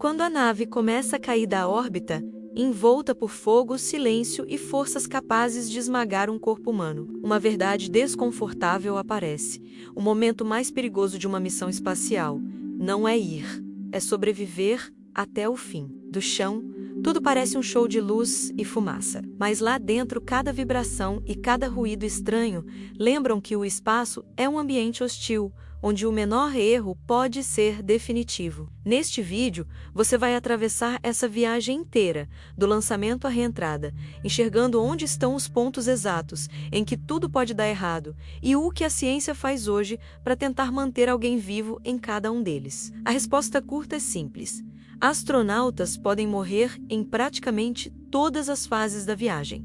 Quando a nave começa a cair da órbita, envolta por fogo, silêncio e forças capazes de esmagar um corpo humano, uma verdade desconfortável aparece. O momento mais perigoso de uma missão espacial não é ir, é sobreviver até o fim. Do chão, tudo parece um show de luz e fumaça. Mas lá dentro, cada vibração e cada ruído estranho lembram que o espaço é um ambiente hostil, onde o menor erro pode ser definitivo. Neste vídeo, você vai atravessar essa viagem inteira, do lançamento à reentrada, enxergando onde estão os pontos exatos em que tudo pode dar errado e o que a ciência faz hoje para tentar manter alguém vivo em cada um deles. A resposta curta é simples. Astronautas podem morrer em praticamente todas as fases da viagem.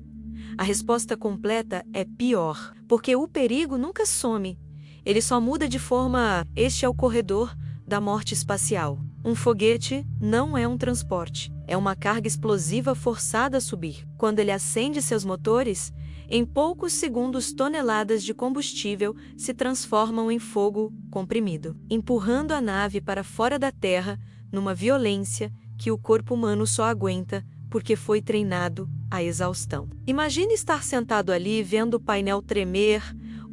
A resposta completa é pior, porque o perigo nunca some. Ele só muda de forma. Este é o corredor da morte espacial. Um foguete não é um transporte, é uma carga explosiva forçada a subir. Quando ele acende seus motores, em poucos segundos toneladas de combustível se transformam em fogo comprimido, empurrando a nave para fora da Terra numa violência que o corpo humano só aguenta porque foi treinado à exaustão. Imagine estar sentado ali vendo o painel tremer,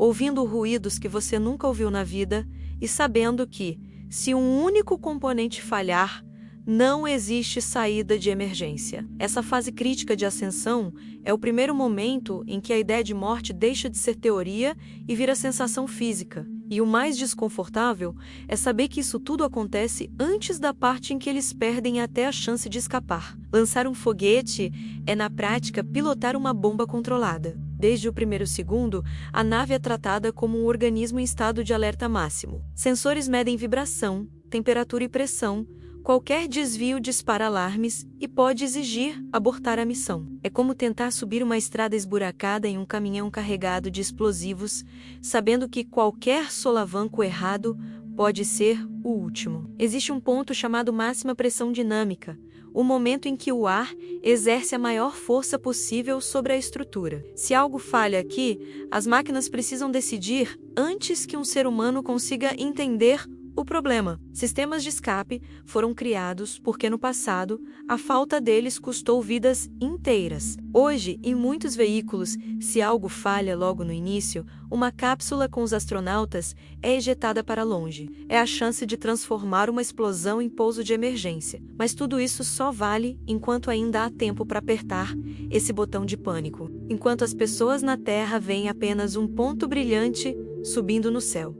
ouvindo ruídos que você nunca ouviu na vida e sabendo que, se um único componente falhar, não existe saída de emergência. Essa fase crítica de ascensão é o primeiro momento em que a ideia de morte deixa de ser teoria e vira sensação física. E o mais desconfortável é saber que isso tudo acontece antes da parte em que eles perdem até a chance de escapar. Lançar um foguete é, na prática, pilotar uma bomba controlada. Desde o primeiro segundo, a nave é tratada como um organismo em estado de alerta máximo. Sensores medem vibração, temperatura e pressão. Qualquer desvio dispara alarmes e pode exigir abortar a missão. É como tentar subir uma estrada esburacada em um caminhão carregado de explosivos, sabendo que qualquer solavanco errado pode ser o último. Existe um ponto chamado máxima pressão dinâmica, o momento em que o ar exerce a maior força possível sobre a estrutura. Se algo falha aqui, as máquinas precisam decidir antes que um ser humano consiga entender o problema. Sistemas de escape foram criados porque no passado a falta deles custou vidas inteiras. Hoje, em muitos veículos, se algo falha logo no início, uma cápsula com os astronautas é ejetada para longe. É a chance de transformar uma explosão em pouso de emergência. Mas tudo isso só vale enquanto ainda há tempo para apertar esse botão de pânico. Enquanto as pessoas na Terra veem apenas um ponto brilhante subindo no céu.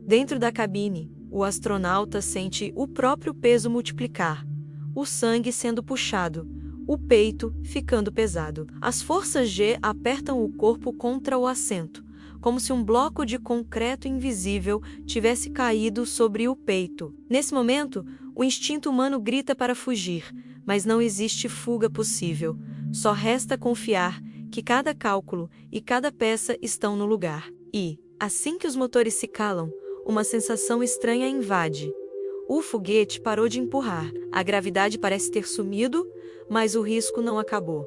Dentro da cabine, o astronauta sente o próprio peso multiplicar, o sangue sendo puxado, o peito ficando pesado. As forças G apertam o corpo contra o assento, como se um bloco de concreto invisível tivesse caído sobre o peito. Nesse momento, o instinto humano grita para fugir, mas não existe fuga possível. Só resta confiar que cada cálculo e cada peça estão no lugar. E, assim que os motores se calam, uma sensação estranha invade. O foguete parou de empurrar. A gravidade parece ter sumido, mas o risco não acabou.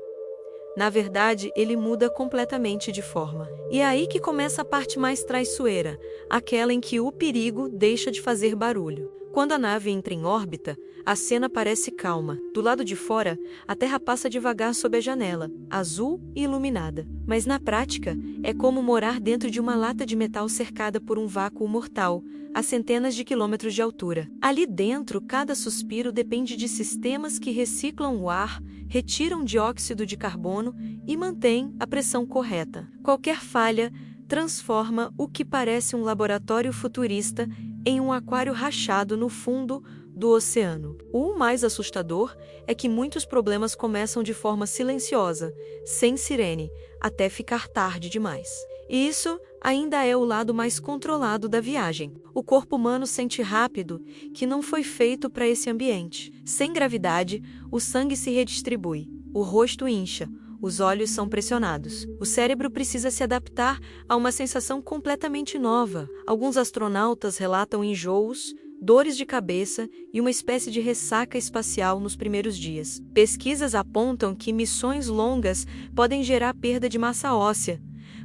Na verdade, ele muda completamente de forma. E é aí que começa a parte mais traiçoeira, aquela em que o perigo deixa de fazer barulho. Quando a nave entra em órbita, a cena parece calma. Do lado de fora, a Terra passa devagar sob a janela, azul e iluminada. Mas na prática, é como morar dentro de uma lata de metal cercada por um vácuo mortal, a centenas de quilômetros de altura. Ali dentro, cada suspiro depende de sistemas que reciclam o ar, retiram dióxido de carbono e mantêm a pressão correta. Qualquer falha transforma o que parece um laboratório futurista em um aquário rachado no fundo do oceano. O mais assustador é que muitos problemas começam de forma silenciosa, sem sirene, até ficar tarde demais. E isso ainda é o lado mais controlado da viagem. O corpo humano sente rápido que não foi feito para esse ambiente. Sem gravidade, o sangue se redistribui, o rosto incha, os olhos são pressionados. O cérebro precisa se adaptar a uma sensação completamente nova. Alguns astronautas relatam enjoos, dores de cabeça e uma espécie de ressaca espacial nos primeiros dias. Pesquisas apontam que missões longas podem gerar perda de massa óssea,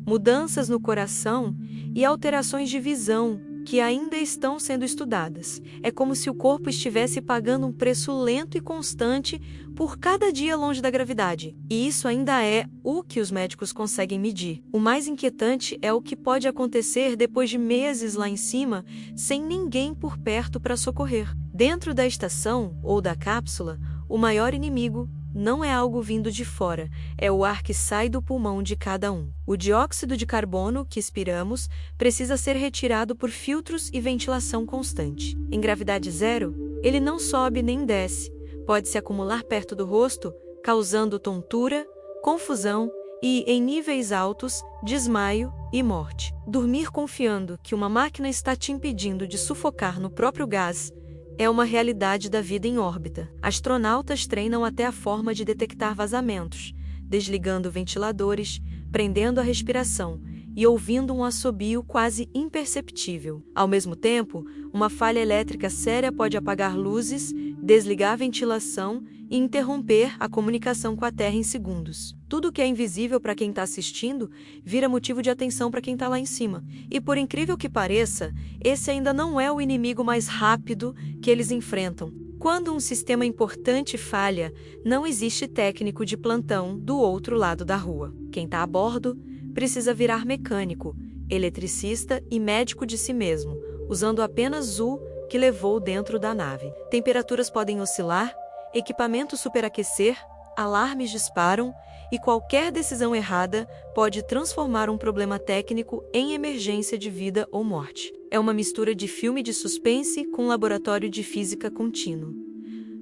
mudanças no coração e alterações de visão, que ainda estão sendo estudadas. É como se o corpo estivesse pagando um preço lento e constante por cada dia longe da gravidade. E isso ainda é o que os médicos conseguem medir. O mais inquietante é o que pode acontecer depois de meses lá em cima, sem ninguém por perto para socorrer. Dentro da estação ou da cápsula, o maior inimigo não é algo vindo de fora, é o ar que sai do pulmão de cada um. O dióxido de carbono que expiramos precisa ser retirado por filtros e ventilação constante. Em gravidade zero, ele não sobe nem desce, pode se acumular perto do rosto, causando tontura, confusão e, em níveis altos, desmaio e morte. Dormir confiando que uma máquina está te impedindo de sufocar no próprio gás é uma realidade da vida em órbita. Astronautas treinam até a forma de detectar vazamentos, desligando ventiladores, prendendo a respiração e ouvindo um assobio quase imperceptível. Ao mesmo tempo, uma falha elétrica séria pode apagar luzes, desligar a ventilação e interromper a comunicação com a Terra em segundos. Tudo que é invisível para quem está assistindo vira motivo de atenção para quem está lá em cima. E por incrível que pareça, esse ainda não é o inimigo mais rápido que eles enfrentam. Quando um sistema importante falha, não existe técnico de plantão do outro lado da rua. Quem está a bordo precisa virar mecânico, eletricista e médico de si mesmo, usando apenas o que levou dentro da nave. Temperaturas podem oscilar, equipamentos superaquecer, alarmes disparam e qualquer decisão errada pode transformar um problema técnico em emergência de vida ou morte. É uma mistura de filme de suspense com laboratório de física contínuo.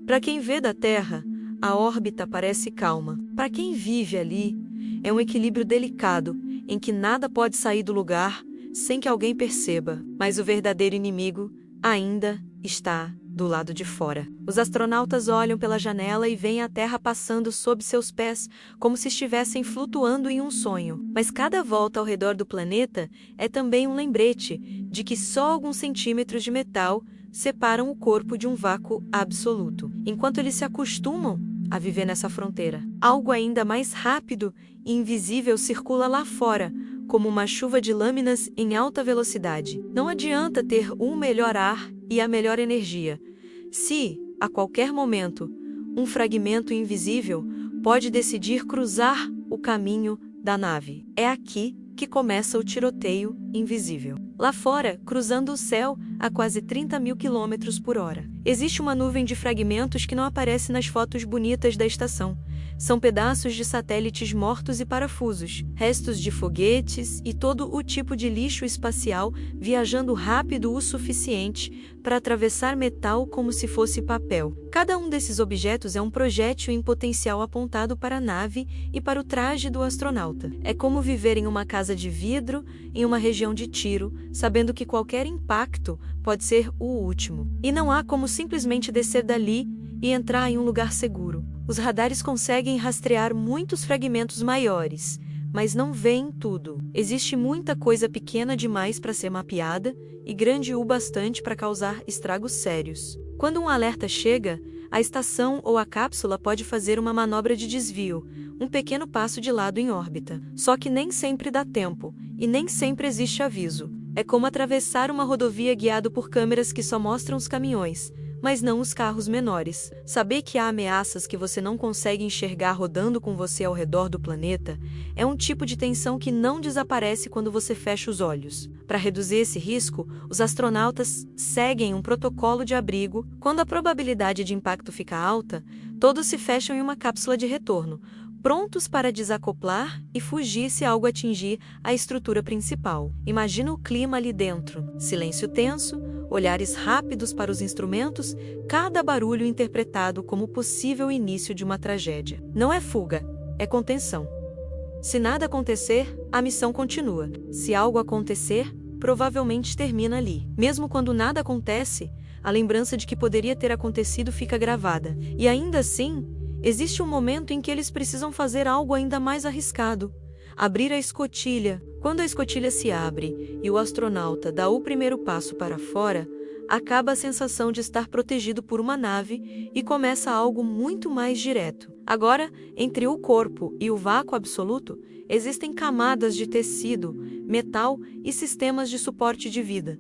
Para quem vê da Terra, a órbita parece calma. Para quem vive ali, é um equilíbrio delicado em que nada pode sair do lugar sem que alguém perceba, mas o verdadeiro inimigo ainda está do lado de fora. Os astronautas olham pela janela e veem a Terra passando sob seus pés, como se estivessem flutuando em um sonho. Mas cada volta ao redor do planeta é também um lembrete de que só alguns centímetros de metal separam o corpo de um vácuo absoluto. Enquanto eles se acostumam a viver nessa fronteira, algo ainda mais rápido e invisível circula lá fora, como uma chuva de lâminas em alta velocidade. Não adianta ter um melhor ar e a melhor energia, se, a qualquer momento, um fragmento invisível pode decidir cruzar o caminho da nave. É aqui que começa o tiroteio invisível. Lá fora, cruzando o céu a quase 30.000 km/h. Existe uma nuvem de fragmentos que não aparece nas fotos bonitas da estação. São pedaços de satélites mortos e parafusos, restos de foguetes e todo o tipo de lixo espacial viajando rápido o suficiente para atravessar metal como se fosse papel. Cada um desses objetos é um projétil em potencial apontado para a nave e para o traje do astronauta. É como viver em uma casa de vidro, em uma região de tiro, sabendo que qualquer impacto pode ser o último. E não há como simplesmente descer dali e entrar em um lugar seguro. Os radares conseguem rastrear muitos fragmentos maiores, mas não veem tudo. Existe muita coisa pequena demais para ser mapeada e grande o bastante para causar estragos sérios. Quando um alerta chega, a estação ou a cápsula pode fazer uma manobra de desvio, um pequeno passo de lado em órbita. Só que nem sempre dá tempo, e nem sempre existe aviso. É como atravessar uma rodovia guiado por câmeras que só mostram os caminhões, mas não os carros menores. Saber que há ameaças que você não consegue enxergar rodando com você ao redor do planeta é um tipo de tensão que não desaparece quando você fecha os olhos. Para reduzir esse risco, os astronautas seguem um protocolo de abrigo. Quando a probabilidade de impacto fica alta, todos se fecham em uma cápsula de retorno, prontos para desacoplar e fugir se algo atingir a estrutura principal. Imagina o clima ali dentro. Silêncio tenso, olhares rápidos para os instrumentos, cada barulho interpretado como possível início de uma tragédia. Não é fuga, é contenção. Se nada acontecer, a missão continua. Se algo acontecer, provavelmente termina ali. Mesmo quando nada acontece, a lembrança de que poderia ter acontecido fica gravada. E ainda assim, existe um momento em que eles precisam fazer algo ainda mais arriscado: abrir a escotilha. Quando a escotilha se abre e o astronauta dá o primeiro passo para fora, acaba a sensação de estar protegido por uma nave e começa algo muito mais direto. Agora, entre o corpo e o vácuo absoluto, existem camadas de tecido, metal e sistemas de suporte de vida.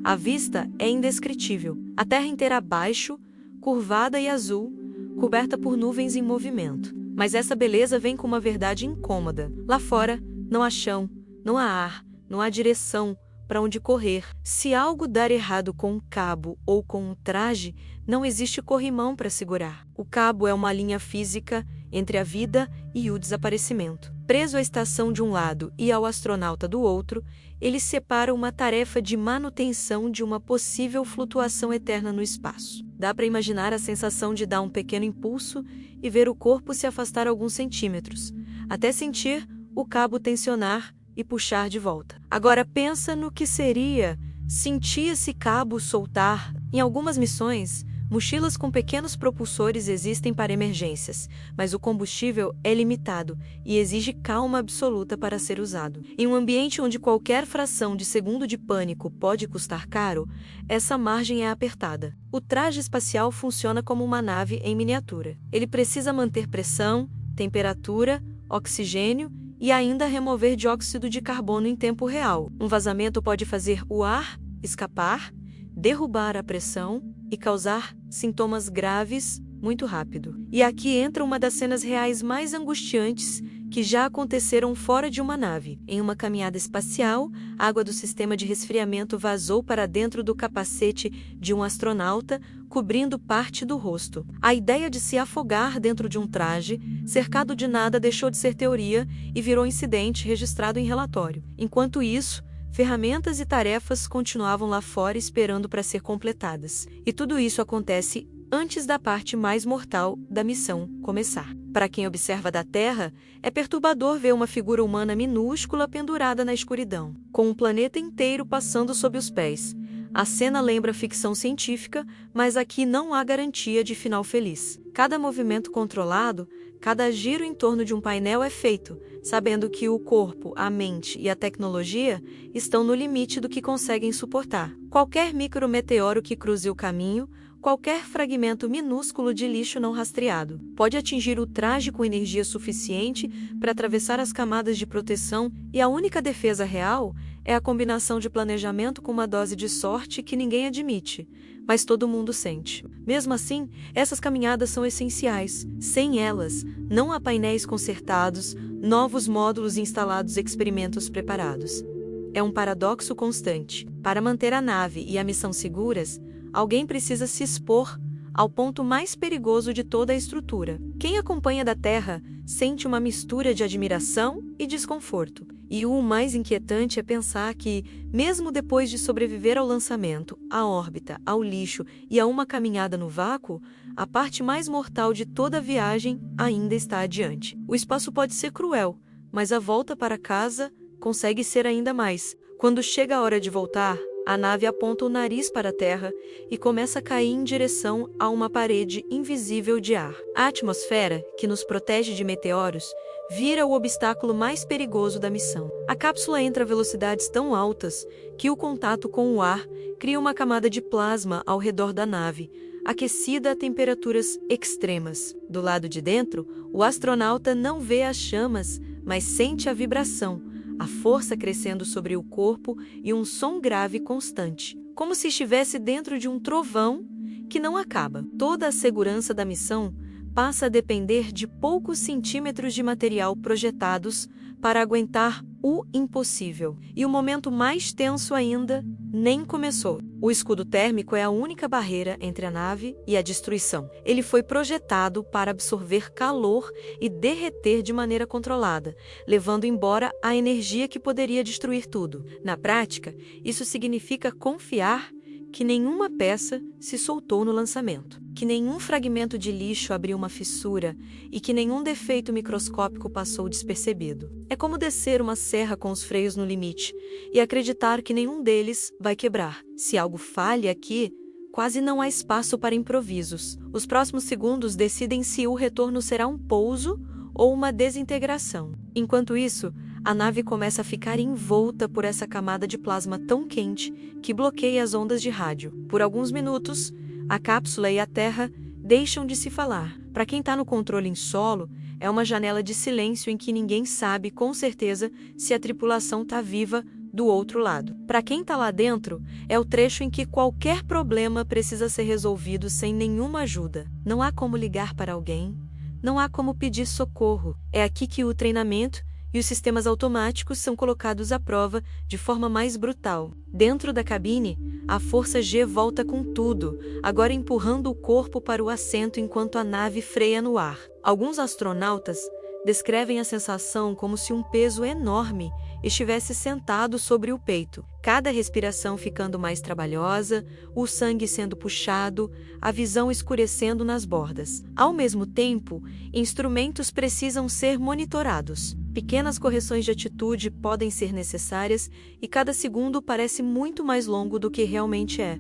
A vista é indescritível. A terra inteira abaixo, curvada e azul, coberta por nuvens em movimento. Mas essa beleza vem com uma verdade incômoda. Lá fora, não há chão, não há ar, não há direção para onde correr. Se algo dar errado com um cabo ou com um traje, não existe corrimão para segurar. O cabo é uma linha física entre a vida e o desaparecimento. Preso à estação de um lado e ao astronauta do outro, ele separa uma tarefa de manutenção de uma possível flutuação eterna no espaço. Dá para imaginar a sensação de dar um pequeno impulso e ver o corpo se afastar alguns centímetros, até sentir o cabo tensionar e puxar de volta. Agora pensa no que seria sentir esse cabo soltar. Em algumas missões, mochilas com pequenos propulsores existem para emergências, mas o combustível é limitado e exige calma absoluta para ser usado. Em um ambiente onde qualquer fração de segundo de pânico pode custar caro, essa margem é apertada. O traje espacial funciona como uma nave em miniatura. Ele precisa manter pressão, temperatura, oxigênio e ainda remover dióxido de carbono em tempo real. Um vazamento pode fazer o ar escapar, derrubar a pressão e causar sintomas graves muito rápido. E aqui entra uma das cenas reais mais angustiantes que já aconteceram fora de uma nave. Em uma caminhada espacial, a água do sistema de resfriamento vazou para dentro do capacete de um astronauta, cobrindo parte do rosto. A ideia de se afogar dentro de um traje, cercado de nada, deixou de ser teoria e virou incidente registrado em relatório. Enquanto isso, ferramentas e tarefas continuavam lá fora esperando para ser completadas. E tudo isso acontece antes da parte mais mortal da missão começar. Para quem observa da Terra, é perturbador ver uma figura humana minúscula pendurada na escuridão, com o planeta inteiro passando sob os pés. A cena lembra ficção científica, mas aqui não há garantia de final feliz. Cada movimento controlado, cada giro em torno de um painel é feito, sabendo que o corpo, a mente e a tecnologia estão no limite do que conseguem suportar. Qualquer micrometeoro que cruze o caminho, qualquer fragmento minúsculo de lixo não rastreado, pode atingir o traje com energia suficiente para atravessar as camadas de proteção, e a única defesa real é a combinação de planejamento com uma dose de sorte que ninguém admite, mas todo mundo sente. Mesmo assim, essas caminhadas são essenciais. Sem elas, não há painéis consertados, novos módulos instalados e experimentos preparados. É um paradoxo constante. Para manter a nave e a missão seguras, alguém precisa se expor ao ponto mais perigoso de toda a estrutura. Quem acompanha da Terra sente uma mistura de admiração e desconforto. E o mais inquietante é pensar que, mesmo depois de sobreviver ao lançamento, à órbita, ao lixo e a uma caminhada no vácuo, a parte mais mortal de toda a viagem ainda está adiante. O espaço pode ser cruel, mas a volta para casa consegue ser ainda mais. Quando chega a hora de voltar, a nave aponta o nariz para a Terra e começa a cair em direção a uma parede invisível de ar. A atmosfera, que nos protege de meteoros, vira o obstáculo mais perigoso da missão. A cápsula entra a velocidades tão altas que o contato com o ar cria uma camada de plasma ao redor da nave, aquecida a temperaturas extremas. Do lado de dentro, o astronauta não vê as chamas, mas sente a vibração, a força crescendo sobre o corpo e um som grave constante, como se estivesse dentro de um trovão que não acaba. Toda a segurança da missão passa a depender de poucos centímetros de material projetados para aguentar o impossível. E o momento mais tenso ainda nem começou. O escudo térmico é a única barreira entre a nave e a destruição. Ele foi projetado para absorver calor e derreter de maneira controlada, levando embora a energia que poderia destruir tudo. Na prática, isso significa confiar que nenhuma peça se soltou no lançamento, que nenhum fragmento de lixo abriu uma fissura e que nenhum defeito microscópico passou despercebido. É como descer uma serra com os freios no limite e acreditar que nenhum deles vai quebrar. Se algo falha aqui, quase não há espaço para improvisos. Os próximos segundos decidem se o retorno será um pouso ou uma desintegração. Enquanto isso, a nave começa a ficar envolta por essa camada de plasma tão quente que bloqueia as ondas de rádio. Por alguns minutos, a cápsula e a Terra deixam de se falar. Para quem está no controle em solo, é uma janela de silêncio em que ninguém sabe com certeza se a tripulação está viva do outro lado. Para quem está lá dentro, é o trecho em que qualquer problema precisa ser resolvido sem nenhuma ajuda. Não há como ligar para alguém, não há como pedir socorro. É aqui que o treinamento e os sistemas automáticos são colocados à prova de forma mais brutal. Dentro da cabine, a força G volta com tudo, agora empurrando o corpo para o assento enquanto a nave freia no ar. Alguns astronautas descrevem a sensação como se um peso enorme estivesse sentado sobre o peito. Cada respiração ficando mais trabalhosa, o sangue sendo puxado, a visão escurecendo nas bordas. Ao mesmo tempo, instrumentos precisam ser monitorados. Pequenas correções de atitude podem ser necessárias e cada segundo parece muito mais longo do que realmente é.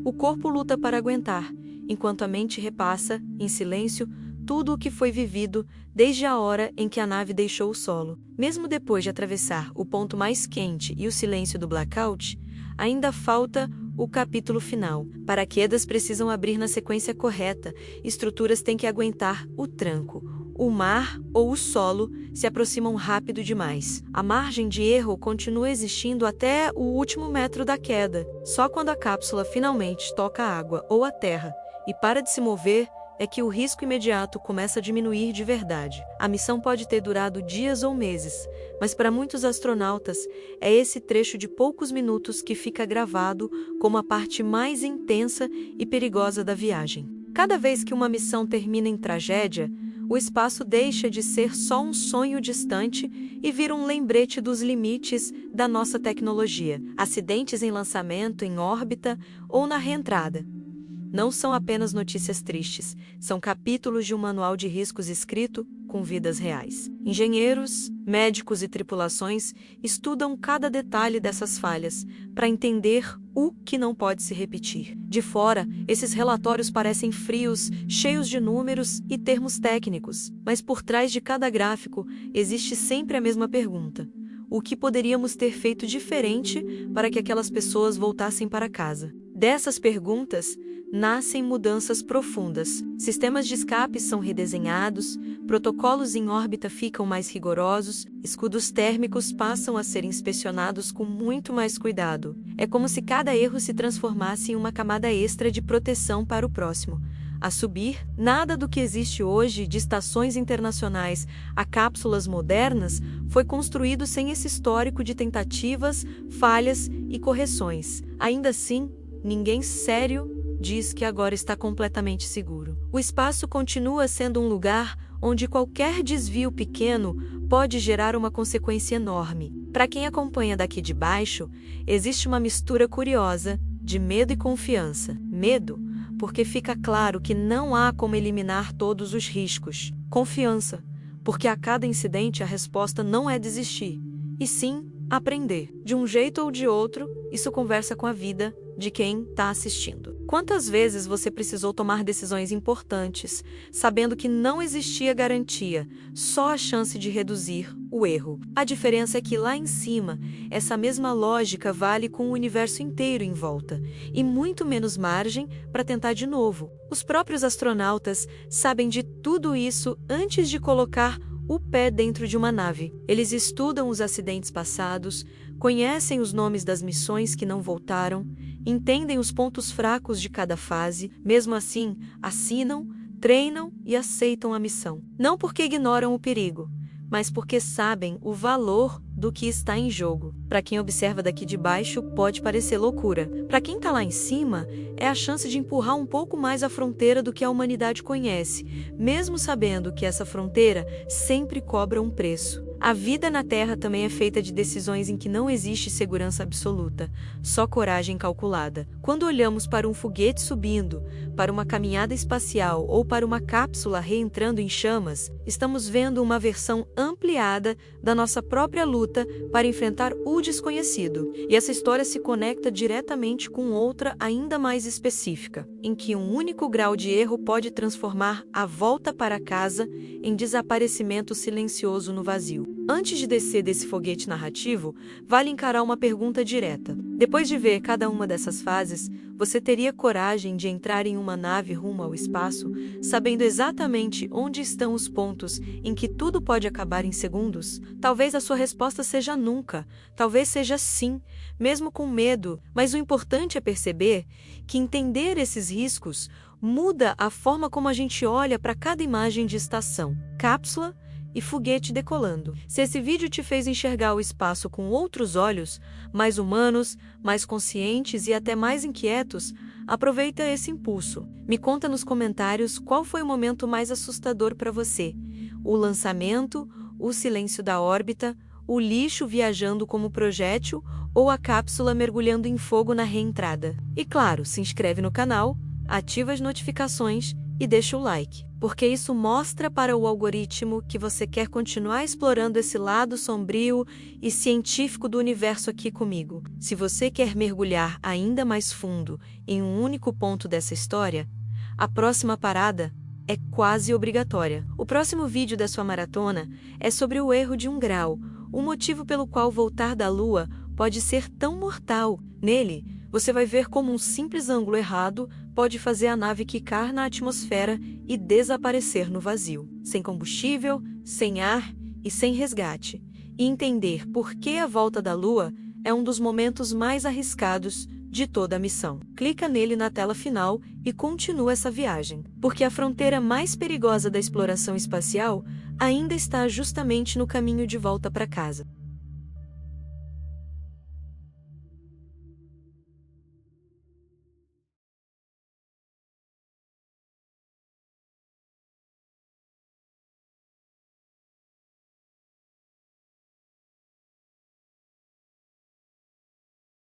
O corpo luta para aguentar, enquanto a mente repassa, em silêncio, tudo o que foi vivido desde a hora em que a nave deixou o solo. Mesmo depois de atravessar o ponto mais quente e o silêncio do blackout, ainda falta o capítulo final. Paraquedas precisam abrir na sequência correta, estruturas têm que aguentar o tranco. O mar ou o solo se aproximam rápido demais. A margem de erro continua existindo até o último metro da queda. Só quando a cápsula finalmente toca a água ou a terra e para de se mover, é que o risco imediato começa a diminuir de verdade. A missão pode ter durado dias ou meses, mas para muitos astronautas, é esse trecho de poucos minutos que fica gravado como a parte mais intensa e perigosa da viagem. Cada vez que uma missão termina em tragédia, o espaço deixa de ser só um sonho distante e vira um lembrete dos limites da nossa tecnologia. Acidentes em lançamento, em órbita ou na reentrada não são apenas notícias tristes, são capítulos de um manual de riscos escrito com vidas reais. Engenheiros, médicos e tripulações estudam cada detalhe dessas falhas para entender o que não pode se repetir. De fora, esses relatórios parecem frios, cheios de números e termos técnicos, mas por trás de cada gráfico existe sempre a mesma pergunta: o que poderíamos ter feito diferente para que aquelas pessoas voltassem para casa? Dessas perguntas, nascem mudanças profundas. Sistemas de escape são redesenhados, protocolos em órbita ficam mais rigorosos, escudos térmicos passam a ser inspecionados com muito mais cuidado. É como se cada erro se transformasse em uma camada extra de proteção para o próximo. A subir, nada do que existe hoje, de estações internacionais a cápsulas modernas, foi construído sem esse histórico de tentativas, falhas e correções. Ainda assim, ninguém sério diz que agora está completamente seguro. O espaço continua sendo um lugar onde qualquer desvio pequeno pode gerar uma consequência enorme. Para quem acompanha daqui de baixo, existe uma mistura curiosa de medo e confiança. Medo, porque fica claro que não há como eliminar todos os riscos. Confiança, porque a cada incidente a resposta não é desistir, e sim aprender. De um jeito ou de outro, isso conversa com a vida de quem está assistindo. Quantas vezes você precisou tomar decisões importantes, sabendo que não existia garantia, só a chance de reduzir o erro? A diferença é que lá em cima, essa mesma lógica vale com o universo inteiro em volta, e muito menos margem para tentar de novo. Os próprios astronautas sabem de tudo isso antes de colocar o pé dentro de uma nave. Eles estudam os acidentes passados, conhecem os nomes das missões que não voltaram, entendem os pontos fracos de cada fase, mesmo assim, assinam, treinam e aceitam a missão. Não porque ignoram o perigo, mas porque sabem o valor do que está em jogo. Para quem observa daqui de baixo, pode parecer loucura. Para quem está lá em cima, é a chance de empurrar um pouco mais a fronteira do que a humanidade conhece, mesmo sabendo que essa fronteira sempre cobra um preço. A vida na Terra também é feita de decisões em que não existe segurança absoluta, só coragem calculada. Quando olhamos para um foguete subindo, para uma caminhada espacial ou para uma cápsula reentrando em chamas, estamos vendo uma versão ampliada da nossa própria luta para enfrentar o desconhecido. E essa história se conecta diretamente com outra ainda mais específica, em que um único grau de erro pode transformar a volta para casa em desaparecimento silencioso no vazio. Antes de descer desse foguete narrativo, vale encarar uma pergunta direta. Depois de ver cada uma dessas fases, você teria coragem de entrar em uma nave rumo ao espaço, sabendo exatamente onde estão os pontos em que tudo pode acabar em segundos? Talvez a sua resposta seja nunca, talvez seja sim, mesmo com medo, mas o importante é perceber que entender esses riscos muda a forma como a gente olha para cada imagem de estação, cápsula e foguete decolando. Se esse vídeo te fez enxergar o espaço com outros olhos, mais humanos, mais conscientes e até mais inquietos, aproveita esse impulso. Me conta nos comentários qual foi o momento mais assustador para você: o lançamento, o silêncio da órbita, o lixo viajando como projétil ou a cápsula mergulhando em fogo na reentrada. E claro, se inscreve no canal, ativa as notificações e deixa o like, porque isso mostra para o algoritmo que você quer continuar explorando esse lado sombrio e científico do universo aqui comigo. Se você quer mergulhar ainda mais fundo em um único ponto dessa história, a próxima parada é quase obrigatória. O próximo vídeo da sua maratona é sobre o erro de 1 grau, o motivo pelo qual voltar da Lua pode ser tão mortal. Nele, você vai ver como um simples ângulo errado pode fazer a nave quicar na atmosfera e desaparecer no vazio, sem combustível, sem ar e sem resgate, e entender por que a volta da Lua é um dos momentos mais arriscados de toda a missão. Clica nele na tela final e continua essa viagem, porque a fronteira mais perigosa da exploração espacial ainda está justamente no caminho de volta para casa.